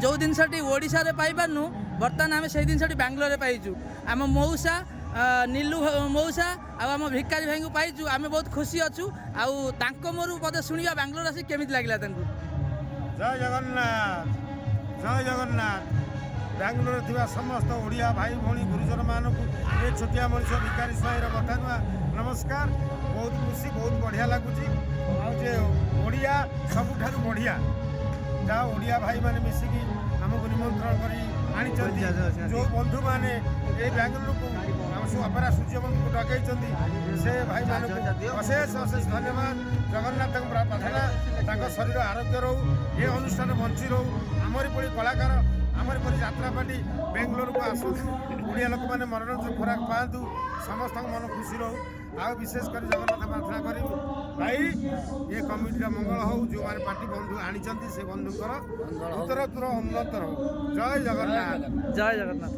जो जिनसटी ओडिशा रे पाई पारनु बर्तमान आम से जिनसटी बांग्लोर पाइचु आम मौसा नीलू मौसा आम भिकारी भाई को पाइचु आम बहुत खुशी अच्छु आउ मोरू पद शुणा बांग्लोर आसी केमी लगला जय जगन्नाथ जय जगन्नाथ बांग्लोर थिबा समस्त ओडिया भाई भौणी गुरुजन मानक ये छोटिया मनुष्य भिकारी स्वाईर कथा नुआ नमस्कार बहुत खुशी बहुत बढ़िया लगुच ओडिया सबुठारु बढ़िया जहाँ ओडिया भाई माने मिसिकी आमको निमंत्रण करी आनी जो बंधु माने ये बांग्लोर को अपरा सूर्यवंश को डकई से भाई मान अशेष अशेष धन्यवाद जगन्नाथ प्रार्थना शरीर आरोग्य रो ये अनुष्ठान बंची रो आमरी पड़ी कलाकार आमरी पड़ी यात्रा पार्टी बेंगलोर को आसु ओडिया लोक मैंने मनोरंजन खुराक पातु समस्त मन खुशी रो आ विशेष कर जगन्नाथ प्रार्थना करी भाई ये कमिटी मंगल हो जो मैंने पार्टी बंधु आनी से बंधुकर उत्तरोत्तर उन्नत हो जय जगन्नाथ। जय जगन्नाथ।